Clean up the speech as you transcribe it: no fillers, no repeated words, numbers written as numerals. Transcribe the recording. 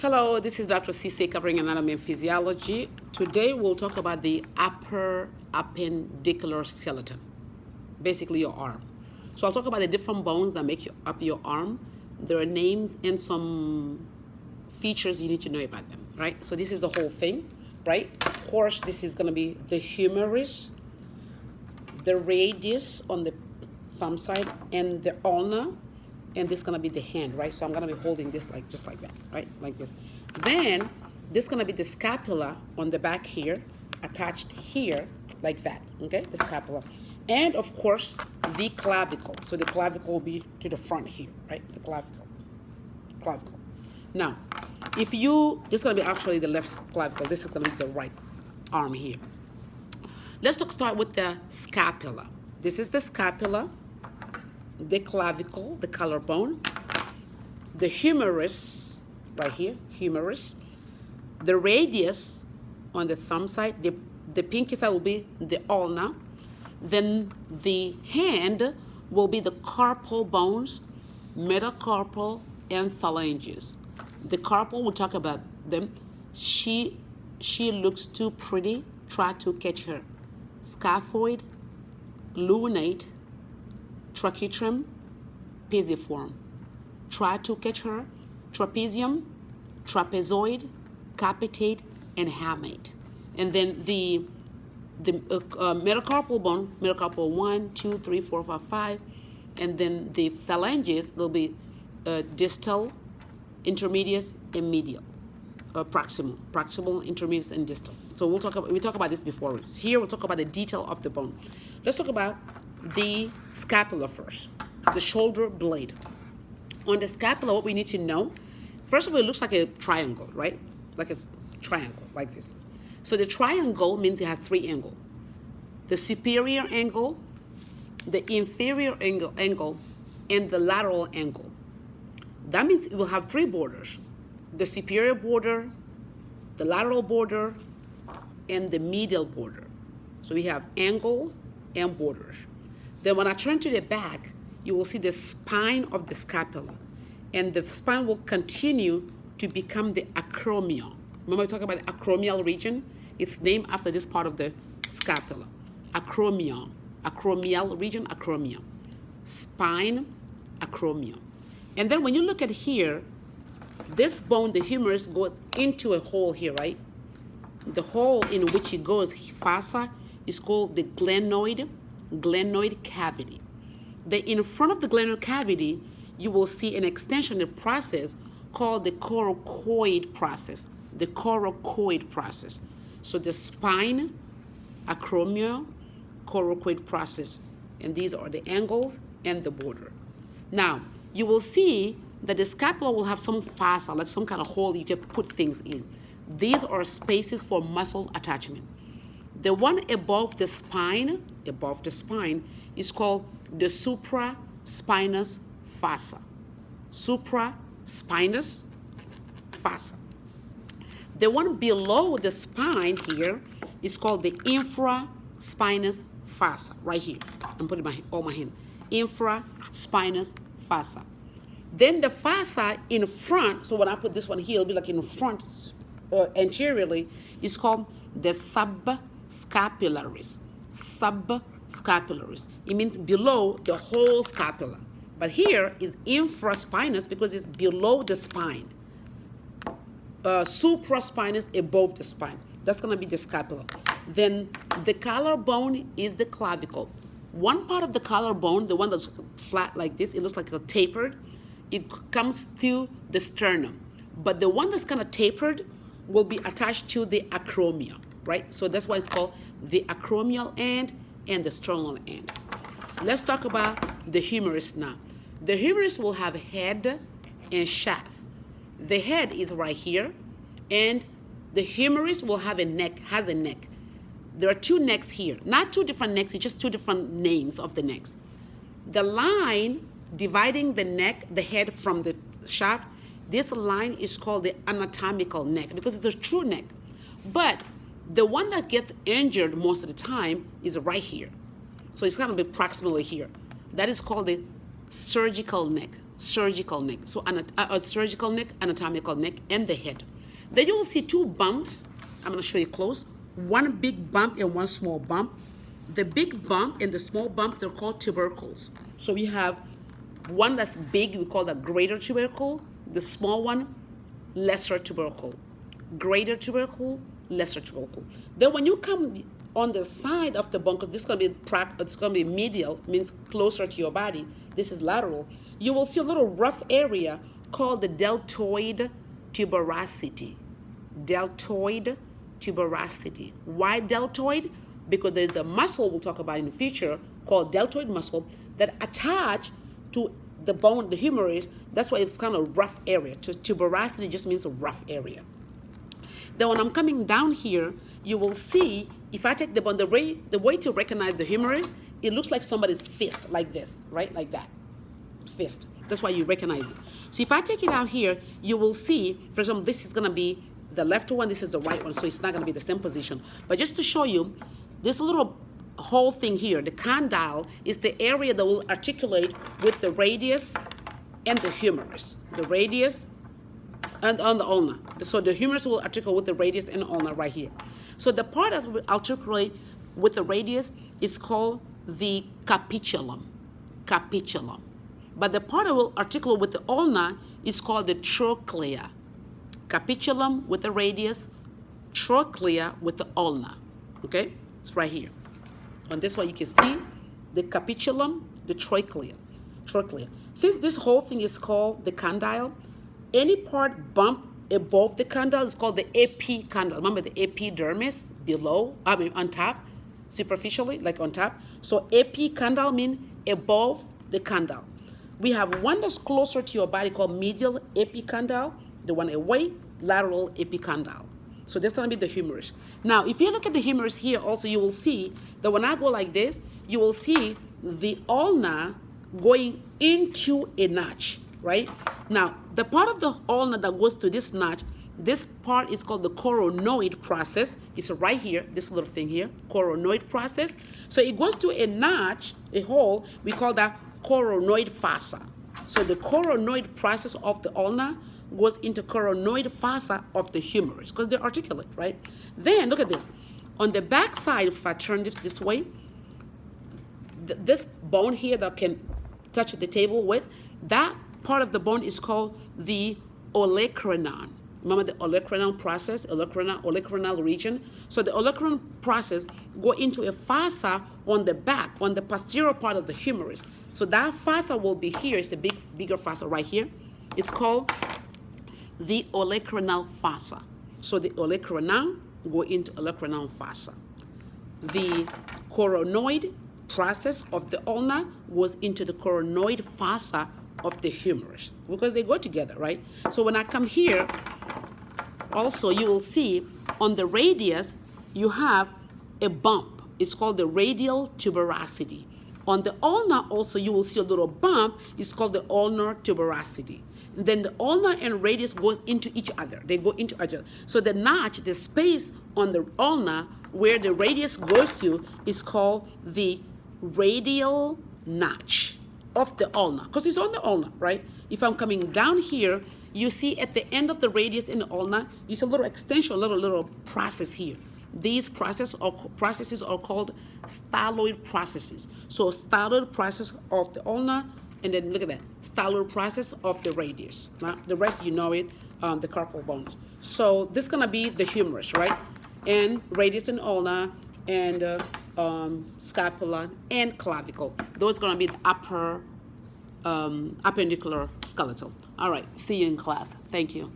Hello, this is Dr. Cisse covering anatomy and physiology. Today we'll talk about the upper appendicular skeleton, basically your arm. So I'll talk about the different bones that make up your arm. There are names and some features you need to know about them, right? So this is the whole thing, right? Of course, this is going to be the humerus, the radius on the thumb side, and the ulna. And this is gonna be the hand, right? So I'm gonna be holding this just like that, right? Like this. Then this is gonna be the scapula on the back here, attached here, like that, okay? The scapula. And of course, the clavicle. So the clavicle will be to the front here, right? The clavicle. Now, this is gonna be actually the left clavicle. This is gonna be the right arm here. Let's start with the scapula. This is the scapula, the clavicle, the collarbone, the humerus, right here, humerus, the radius on the thumb side, the pinky side will be the ulna, then the hand will be the carpal bones, metacarpal, and phalanges. The carpal, we'll talk about them. She looks too pretty, try to catch her. Scaphoid, lunate, trachytrum, pisiform. Try to catch her. Trapezium, trapezoid, capitate, and hamate. And then the metacarpal bone, metacarpal 1, 2, 3, 4, 5, 5. And then the phalanges will be distal, intermediate, and medial. Proximal, intermediate, and distal. So we talk about this before. Here we'll talk about the detail of the bone. Let's talk about the scapula first, the shoulder blade. On the scapula, what we need to know, first of all, it looks like a triangle, right? Like a triangle, like this. So the triangle means it has three angles. The superior angle, the inferior angle, and the lateral angle. That means it will have three borders. The superior border, the lateral border, and the medial border. So we have angles and borders. Then when I turn to the back, you will see the spine of the scapula. And the spine will continue to become the acromion. Remember we talked about the acromial region? It's named after this part of the scapula. Acromion. Acromial region, acromion. Spine, acromion. And then when you look at here, this bone, the humerus, goes into a hole here, right? The hole in which it goes, fossa, is called the glenoid cavity. In front of the glenoid cavity, you will see an extension process called the coracoid process. The coracoid process. So the spine, acromion, coracoid process. And these are the angles and the border. Now, you will see that the scapula will have some fossa, like some kind of hole you can put things in. These are spaces for muscle attachment. The one above the spine is called the supraspinous fossa. Supraspinous fossa. The one below the spine here is called the infraspinous fossa, right here. I'm putting my hand. Infraspinous fossa. Then the fossa in front, so when I put this one here, it'll be like in front anteriorly, is called the subscapularis. Subscapularis. It means below the whole scapula. But here is infraspinous because it's below the spine. Supraspinous above the spine. That's going to be the scapula. Then the collarbone is the clavicle. One part of the collarbone, the one that's flat like this, it looks like a tapered. It comes to the sternum. But the one that's kind of tapered will be attached to the acromion, right? So that's why it's called the acromial end and the sternal end. Let's talk about the humerus now. The humerus will have head and shaft. The head is right here, and the humerus will have a neck, has a neck. There are two necks here. Not two different necks, it's just two different names of the necks. The line dividing the neck, the head from the shaft, this line is called the anatomical neck because it's a true neck. But the one that gets injured most of the time is right here. So it's going to be proximally here. That is called the surgical neck. surgical neck. So surgical neck, anatomical neck, and the head. Then you'll see two bumps. I'm going to show you close. One big bump and one small bump. The big bump and the small bump, they're called tubercles. So we have one that's big, we call that greater tubercle. The small one, lesser tubercle. Greater tubercle, lesser tubercle. Then when you come on the side of the bone, because this is going to be medial, means closer to your body. This is lateral. You will see a little rough area called the deltoid tuberosity. Deltoid tuberosity. Why deltoid? Because there's a muscle we'll talk about in the future called deltoid muscle that attach to the bone, the humerus. That's why it's kind of rough area. Tuberosity just means a rough area. Then when I'm coming down here, you will see, if I take the bone, the way to recognize the humerus, it looks like somebody's fist, like this, right? Like that, fist. That's why you recognize it. So if I take it out here, you will see, for example, this is going to be the left one, this is the right one, so it's not going to be the same position. But just to show you, this little whole thing here, the condyle, is the area that will articulate with the radius and the humerus. The radius and on the ulna. So the humerus will articulate with the radius and ulna right here. So the part that will articulate with the radius is called the capitulum. Capitulum. But the part that will articulate with the ulna is called the trochlea. Capitulum with the radius, trochlea with the ulna. Okay? It's right here. On this one you can see the capitulum, the trochlea. Trochlea. Since this whole thing is called the condyle, any part bump above the condyle is called the epicondyle. Remember the epidermis below, I mean on top, superficially, like on top. So epicondyle means above the condyle. We have one that's closer to your body called medial epicondyle, the one away, lateral epicondyle. So that's going to be the humerus. Now, if you look at the humerus here also, you will see that when I go like this, you will see the ulna going into a notch, right? Now, the part of the ulna that goes to this notch, this part is called the coronoid process. It's right here, this little thing here, coronoid process. So it goes to a notch, a hole, we call that coronoid fossa. So the coronoid process of the ulna goes into coronoid fossa of the humerus because they're articulate, right? Then look at this. On the back side, if I turn this way, this bone here that can touch the table with, that part of the bone is called the olecranon. Remember the olecranon process, olecranon region? So the olecranon process go into a fossa on the back, on the posterior part of the humerus. So that fossa will be here. It's a bigger fossa right here. It's called the olecranon fossa. So the olecranon go into olecranon fossa. The coronoid process of the ulna goes into the coronoid fossa of the humerus because they go together, right? So when I come here, also you will see on the radius you have a bump. It's called the radial tuberosity. On the ulna also you will see a little bump. It's called the ulnar tuberosity. Then the ulna and radius goes into each other. They go into each other. So the notch, the space on the ulna where the radius goes to is called the radial notch of the ulna because it's on the ulna, right? If I'm coming down here, you see at the end of the radius in the ulna, you see a little extension, a little process here. These processes are called styloid processes. So styloid process of the ulna, and then look at that, styloid process of the radius. Now, the rest you know it, the carpal bones. So this is gonna be the humerus, right? And radius and ulna, and scapula and clavicle. Those are gonna be the upper appendicular skeletal. All right, see you in class. Thank you.